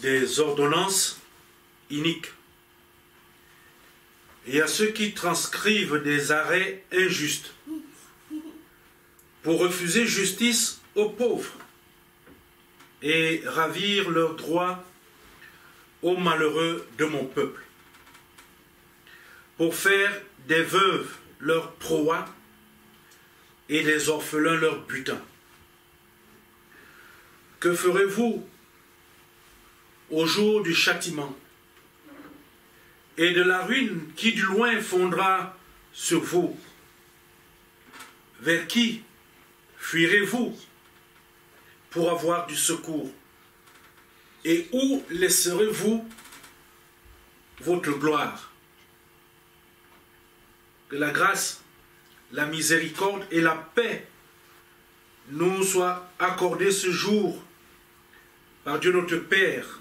Des ordonnances iniques et à ceux qui transcrivent des arrêts injustes pour refuser justice aux pauvres et ravir leurs droits aux malheureux de mon peuple, pour faire des veuves leur proie et des orphelins leur butin. Que ferez-vous au jour du châtiment et de la ruine qui du loin fondra sur vous? Vers qui fuirez-vous pour avoir du secours? Et où laisserez-vous votre gloire? Que la grâce, la miséricorde et la paix nous soient accordées ce jour par Dieu notre Père,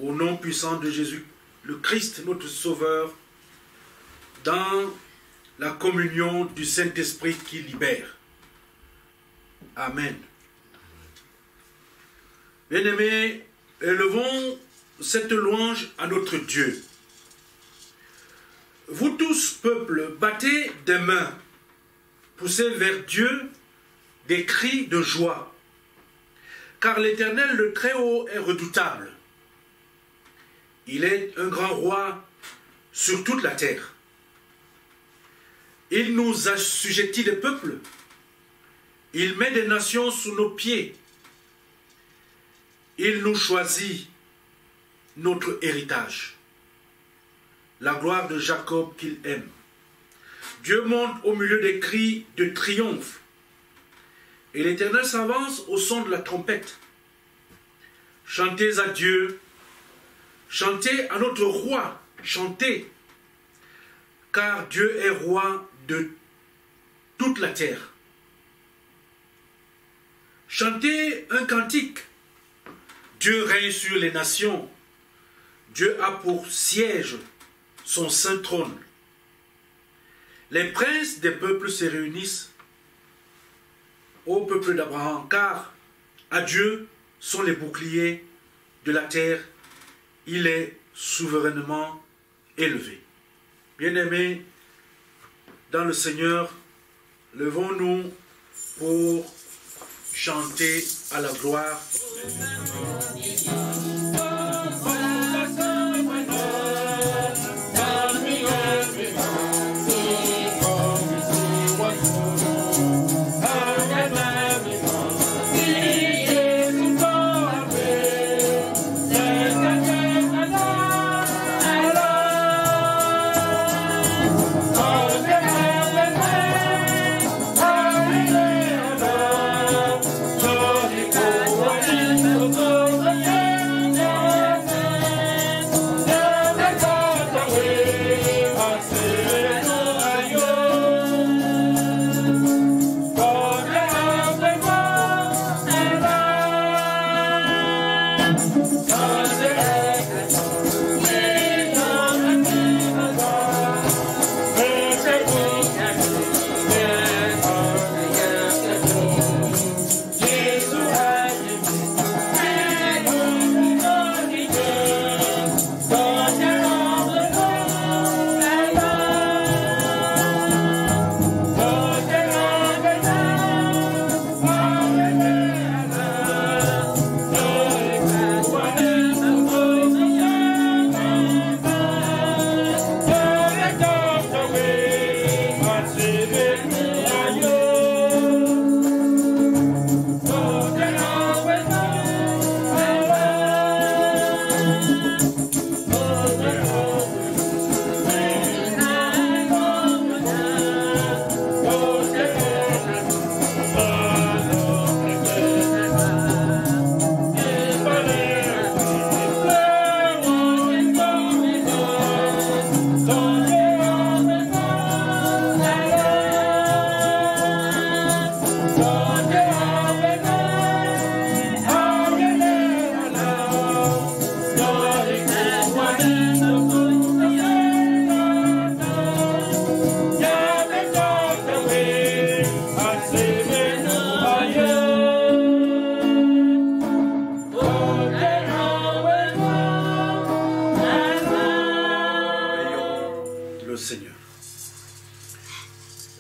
au nom puissant de Jésus, le Christ, notre Sauveur, dans la communion du Saint-Esprit qui libère. Amen. Bien-aimés, élevons cette louange à notre Dieu. Vous tous, peuple, battez des mains, poussez vers Dieu des cris de joie, car l'Éternel, le Très-Haut, est redoutable. Il est un grand roi sur toute la terre. Il nous assujettit des peuples Il met des nations sous nos pieds. Il nous choisit notre héritage. La gloire de Jacob qu'il aime. Dieu monte au milieu des cris de triomphe. Et l'Éternel s'avance au son de la trompette. Chantez à Dieu. Chantez à notre roi. Chantez. Car Dieu est roi de toute la terre. Chantez un cantique. Dieu règne sur les nations. Dieu a pour siège son saint trône. Les princes des peuples se réunissent au peuple d'Abraham, car à Dieu sont les boucliers de la terre. Il est souverainement élevé. Bien-aimés, dans le Seigneur, levons-nous pour chanter à la gloire.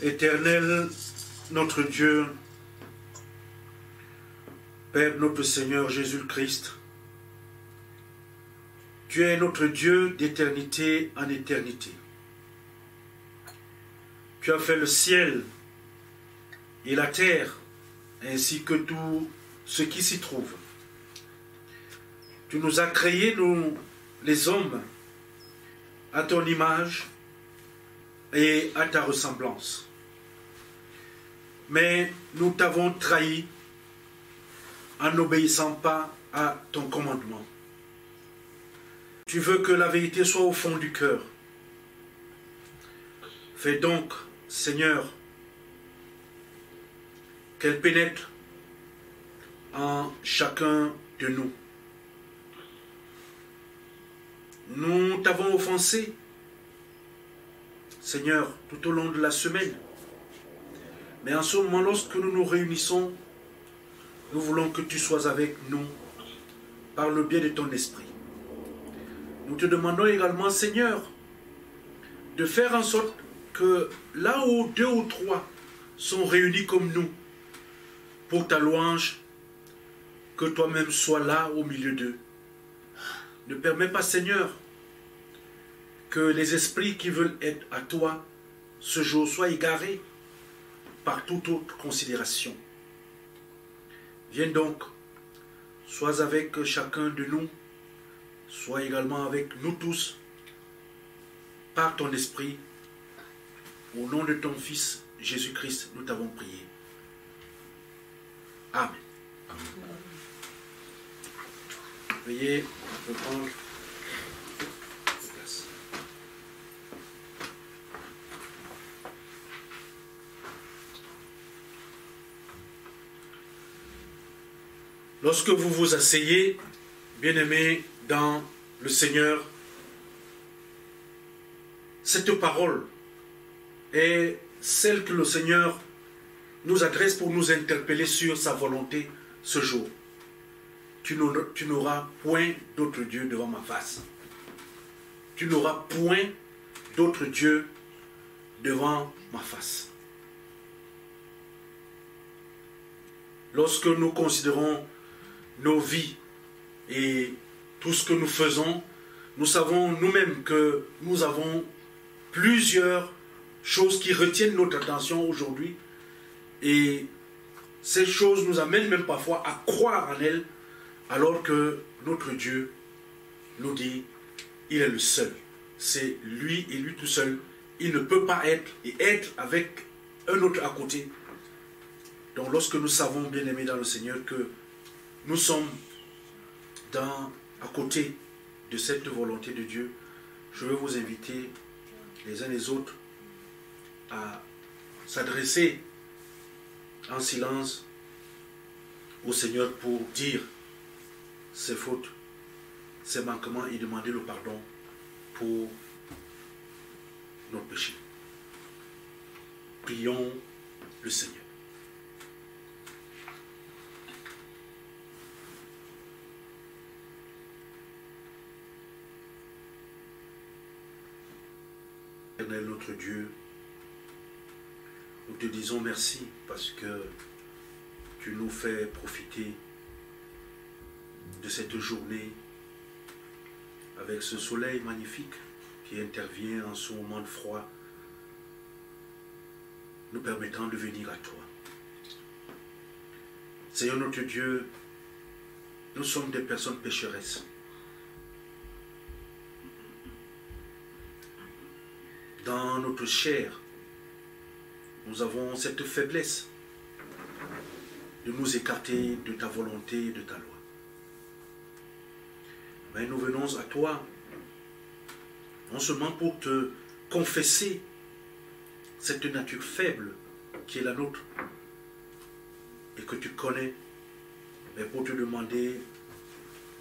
Éternel, notre Dieu, Père notre Seigneur Jésus-Christ, tu es notre Dieu d'éternité en éternité. Tu as fait le ciel et la terre, ainsi que tout ce qui s'y trouve. Tu nous as créés, nous, les hommes, à ton image et à ta ressemblance. Mais nous t'avons trahi en n'obéissant pas à ton commandement. Tu veux que la vérité soit au fond du cœur. Fais donc, Seigneur, qu'elle pénètre en chacun de nous. Nous t'avons offensé, Seigneur, tout au long de la semaine. Mais en ce moment, lorsque nous nous réunissons, nous voulons que tu sois avec nous par le biais de ton esprit. Nous te demandons également, Seigneur, de faire en sorte que là où 2 ou 3 sont réunis comme nous, pour ta louange, que toi-même sois là au milieu d'eux. Ne permets pas, Seigneur, que les esprits qui veulent être à toi ce jour soient égarés par toute autre considération. Viens donc, sois avec chacun de nous, sois également avec nous tous, par ton esprit, au nom de ton Fils Jésus-Christ, nous t'avons prié. Amen. Amen. Veuillez reprendre place. Lorsque vous vous asseyez, bien-aimés dans le Seigneur, cette parole est celle que le Seigneur nous adresse pour nous interpeller sur sa volonté ce jour. Tu n'auras point d'autre Dieu devant ma face. Tu n'auras point d'autre Dieu devant ma face. Lorsque nous considérons nos vies et tout ce que nous faisons, nous savons nous-mêmes que nous avons plusieurs choses qui retiennent notre attention aujourd'hui, et ces choses nous amènent même parfois à croire en elles, alors que notre Dieu nous dit, il est le seul. C'est lui et lui tout seul. Il ne peut pas être et être avec un autre à côté. Donc lorsque nous savons, bien-aimés dans le Seigneur, que nous sommes à côté de cette volonté de Dieu, je veux vous inviter les uns les autres à s'adresser en silence au Seigneur pour dire ses fautes, ses manquements et demander le pardon pour nos péchés. Prions le Seigneur. Éternel notre Dieu, nous te disons merci parce que tu nous fais profiter de cette journée avec ce soleil magnifique qui intervient en ce moment de froid, nous permettant de venir à toi. Seigneur notre Dieu, nous sommes des personnes pécheresses. Dans notre chair, nous avons cette faiblesse de nous écarter de ta volonté et de ta loi. Mais nous venons à toi, non seulement pour te confesser cette nature faible qui est la nôtre et que tu connais, mais pour te demander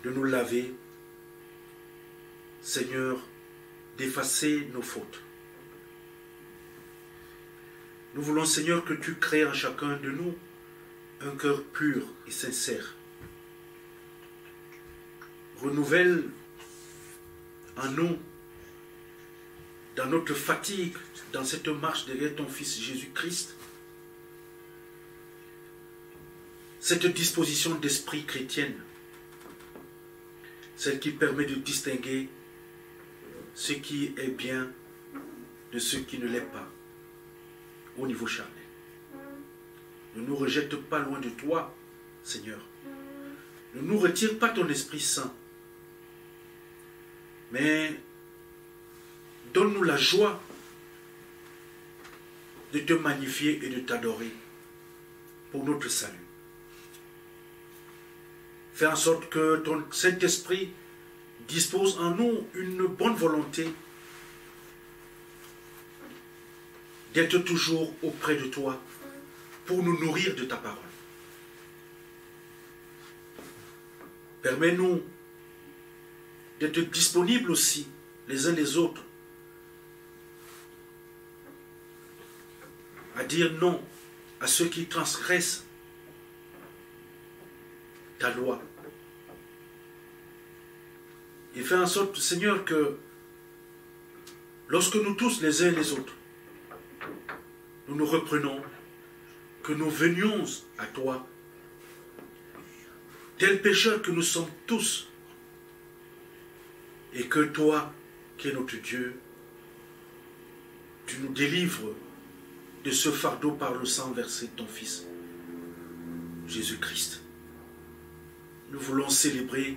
de nous laver, Seigneur, d'effacer nos fautes. Nous voulons, Seigneur, que tu crées en chacun de nous un cœur pur et sincère. Renouvelle en nous, dans notre fatigue, dans cette marche derrière ton Fils Jésus-Christ, cette disposition d'esprit chrétienne, celle qui permet de distinguer ce qui est bien de ce qui ne l'est pas au niveau charnel. Ne nous rejette pas loin de toi, Seigneur. Ne nous retire pas ton Esprit Saint. Mais donne-nous la joie de te magnifier et de t'adorer pour notre salut. Fais en sorte que ton Saint-Esprit dispose en nous une bonne volonté d'être toujours auprès de toi pour nous nourrir de ta parole. Permets-nous d'être disponibles aussi les uns les autres à dire non à ceux qui transgressent ta loi. Et fais en sorte, Seigneur, que lorsque nous tous, les uns et les autres, nous nous reprenons, que nous venions à toi, tels pécheurs que nous sommes tous, et que toi, qui es notre Dieu, tu nous délivres de ce fardeau par le sang versé de ton Fils, Jésus-Christ. nous voulons célébrer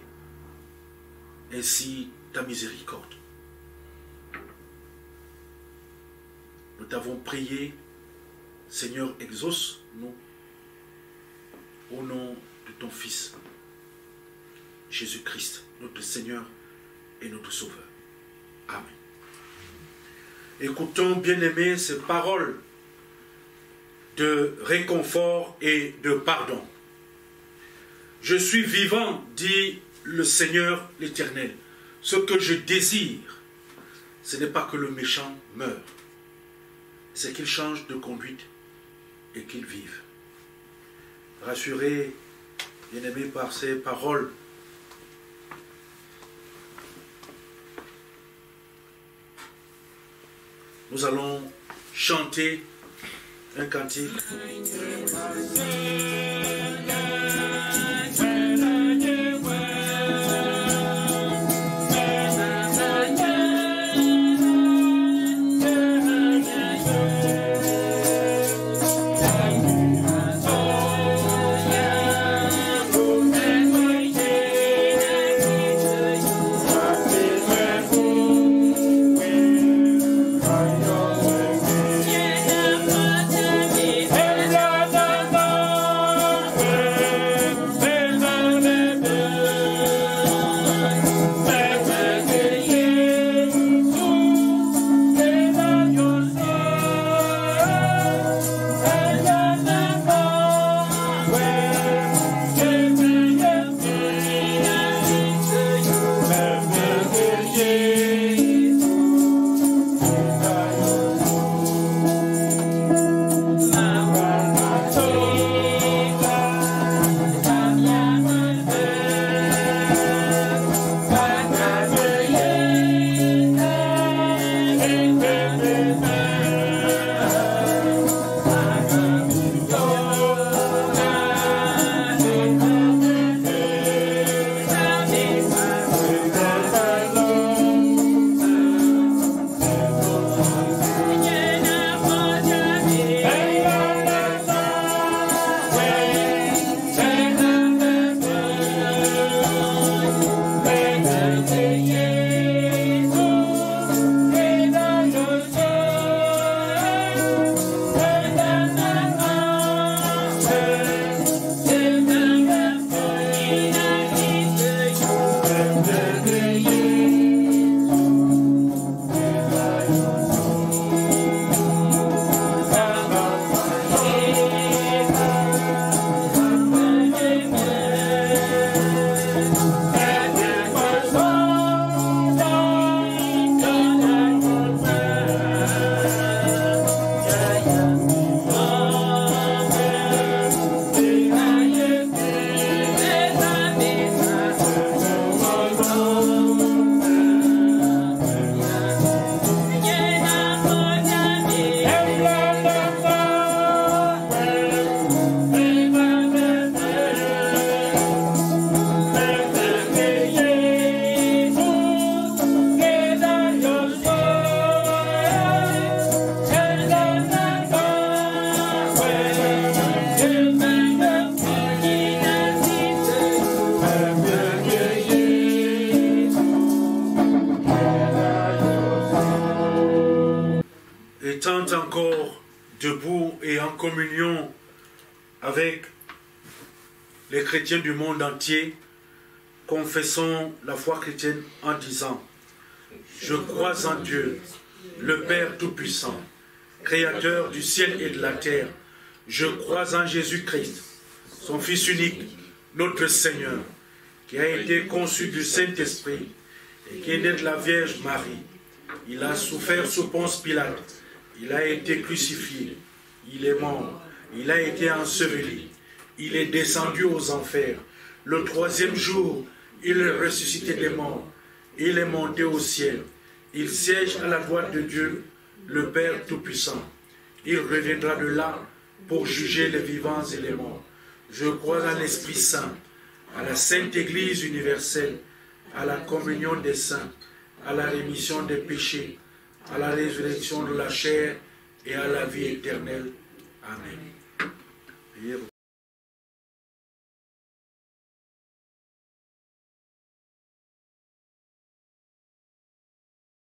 ainsi ta miséricorde. Nous t'avons prié, Seigneur, exauce-nous au nom de ton Fils, Jésus-Christ, notre Seigneur et notre Sauveur. Amen. Écoutons, bien-aimés, ces paroles de réconfort et de pardon. Je suis vivant, dit le Seigneur l'Éternel. Ce que je désire, ce n'est pas que le méchant meure, c'est qu'il change de conduite et qu'il vive. Rassurés, bien-aimés, par ces paroles, nous allons chanter un cantique. Encore debout et en communion avec les chrétiens du monde entier, confessons la foi chrétienne en disant: je crois en Dieu, le Père Tout-Puissant, Créateur du ciel et de la terre. Je crois en Jésus-Christ, son Fils unique, notre Seigneur, qui a été conçu du Saint-Esprit et qui est né de la Vierge Marie. Il a souffert sous Ponce Pilate. Il a été crucifié, il est mort, il a été enseveli, il est descendu aux enfers. Le troisième jour, il est ressuscité des morts, il est monté au ciel. Il siège à la droite de Dieu, le Père Tout-Puissant. Il reviendra de là pour juger les vivants et les morts. Je crois en l'Esprit Saint, à la Sainte Église universelle, à la communion des saints, à la rémission des péchés, à la résurrection de la chair et à la vie éternelle. Amen. Priez vos